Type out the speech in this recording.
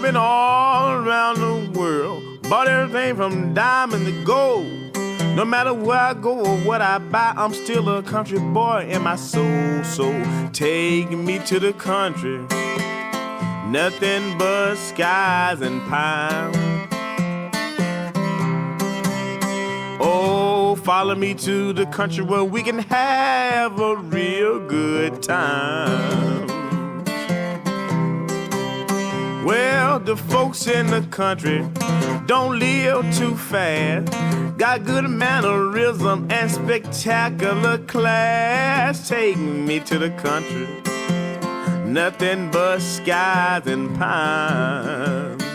I've been all around the world, bought everything from diamond to gold. No matter where I go or what I buy, I'm still a country boy in my soul. So take me to the country, nothing but skies and pine. Oh, follow me to the country where we can have a real good time. Well, the folks in the country don't live too fast, got good mannerism and spectacular class. Take me to the country, nothing but skies and pines.